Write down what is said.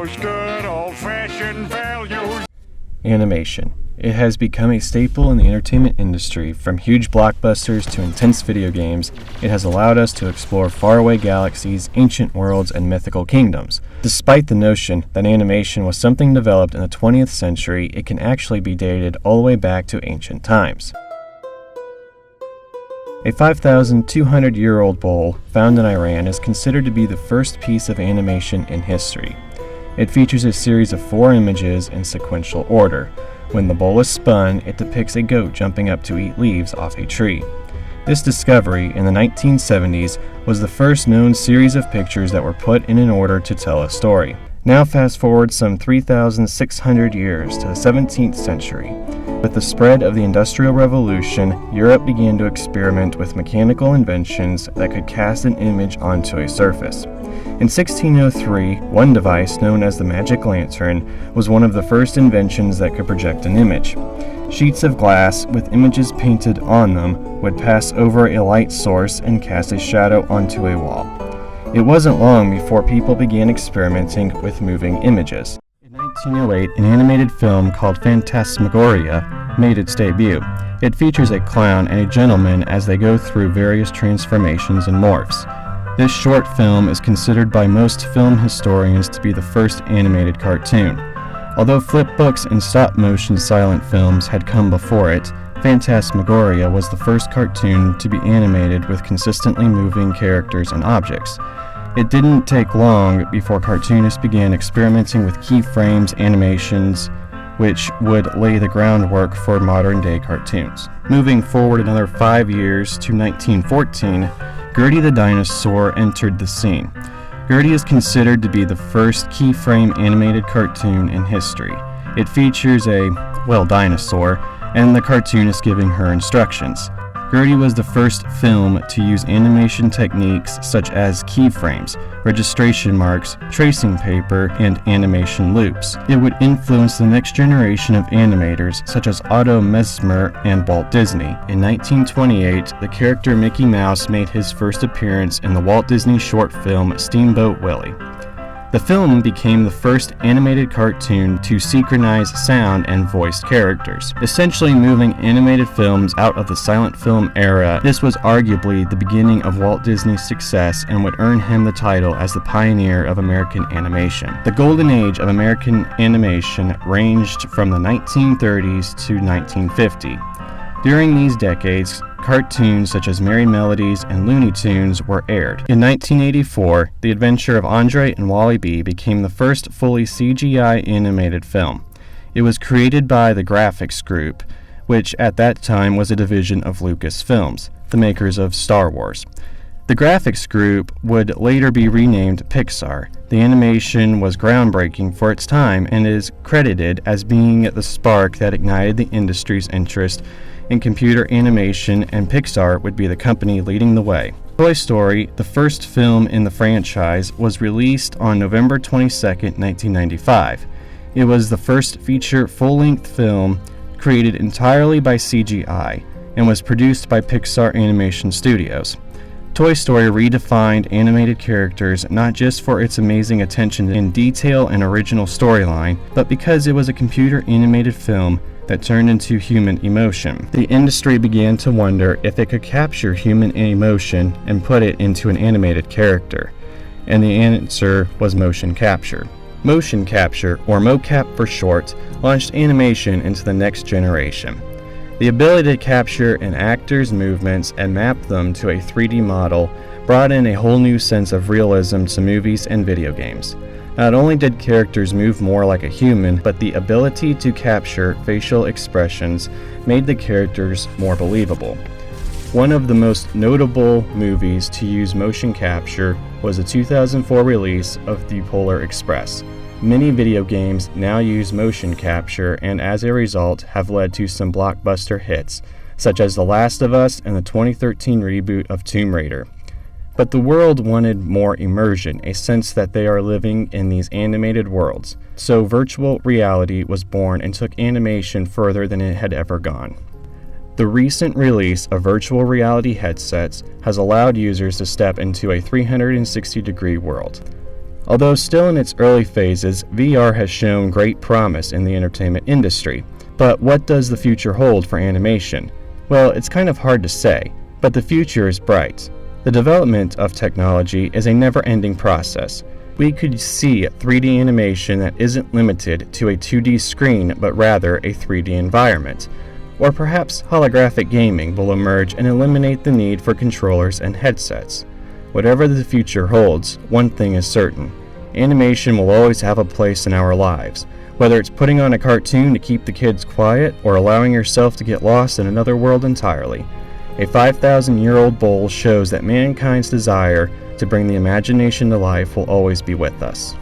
those good old-fashioned values. Animation. It has become a staple in the entertainment industry. From huge blockbusters to intense video games, it has allowed us to explore faraway galaxies, ancient worlds, and mythical kingdoms. Despite the notion that animation was something developed in the 20th century, it can actually be dated all the way back to ancient times. A 5,200-year-old bowl found in Iran is considered to be the first piece of animation in history. It features a series of 4 images in sequential order. When the bowl is spun, it depicts a goat jumping up to eat leaves off a tree. This discovery in the 1970s was the first known series of pictures that were put in order to tell a story. Now fast forward some 3,600 years to the 17th century. With the spread of the Industrial Revolution, Europe began to experiment with mechanical inventions that could cast an image onto a surface. In 1603, one device known as the magic lantern was one of the first inventions that could project an image. Sheets of glass with images painted on them would pass over a light source and cast a shadow onto a wall. It wasn't long before people began experimenting with moving images. In 1908, an animated film called Phantasmagoria made its debut. It features a clown and a gentleman as they go through various transformations and morphs. This short film is considered by most film historians to be the first animated cartoon. Although flipbooks and stop-motion silent films had come before it, Phantasmagoria was the first cartoon to be animated with consistently moving characters and objects. It didn't take long before cartoonists began experimenting with keyframes, animations, which would lay the groundwork for modern-day cartoons. Moving forward another 5 years to 1914, Gertie the Dinosaur entered the scene. Gertie is considered to be the first keyframe animated cartoon in history. It features a, dinosaur, and the cartoonist giving her instructions. Gertie was the first film to use animation techniques such as keyframes, registration marks, tracing paper, and animation loops. It would influence the next generation of animators such as Otto Mesmer and Walt Disney. In 1928, the character Mickey Mouse made his first appearance in the Walt Disney short film Steamboat Willie. The film became the first animated cartoon to synchronize sound and voiced characters, essentially moving animated films out of the silent film era. This was arguably the beginning of Walt Disney's success and would earn him the title as the pioneer of American animation. The golden age of American animation ranged from the 1930s to 1950. During these decades, cartoons such as Merrie Melodies and Looney Tunes were aired. In 1984, The Adventure of Andre and Wally B became the first fully CGI animated film. It was created by the Graphics Group, which at that time was a division of Lucasfilms, the makers of Star Wars. The Graphics Group would later be renamed Pixar. The animation was groundbreaking for its time and is credited as being the spark that ignited the industry's interest in computer animation, and Pixar would be the company leading the way. Toy Story, the first film in the franchise, was released on November 22, 1995. It was the first feature full-length film created entirely by CGI and was produced by Pixar Animation Studios. Toy Story redefined animated characters not just for its amazing attention in detail and original storyline, but because it was a computer animated film that turned into human emotion. The industry began to wonder if it could capture human emotion and put it into an animated character, and the answer was motion capture. Motion capture, or mocap for short, launched animation into the next generation. The ability to capture an actor's movements and map them to a 3D model brought in a whole new sense of realism to movies and video games. Not only did characters move more like a human, but the ability to capture facial expressions made the characters more believable. One of the most notable movies to use motion capture was the 2004 release of The Polar Express. Many video games now use motion capture and as a result have led to some blockbuster hits, such as The Last of Us and the 2013 reboot of Tomb Raider. But the world wanted more immersion, a sense that they are living in these animated worlds. So virtual reality was born and took animation further than it had ever gone. The recent release of virtual reality headsets has allowed users to step into a 360-degree world. Although still in its early phases, VR has shown great promise in the entertainment industry. But what does the future hold for animation? Well, it's kind of hard to say, but the future is bright. The development of technology is a never-ending process. We could see 3D animation that isn't limited to a 2D screen but rather a 3D environment. Or perhaps holographic gaming will emerge and eliminate the need for controllers and headsets. Whatever the future holds, one thing is certain. Animation will always have a place in our lives, whether it's putting on a cartoon to keep the kids quiet or allowing yourself to get lost in another world entirely. A 5,000-year-old bowl shows that mankind's desire to bring the imagination to life will always be with us.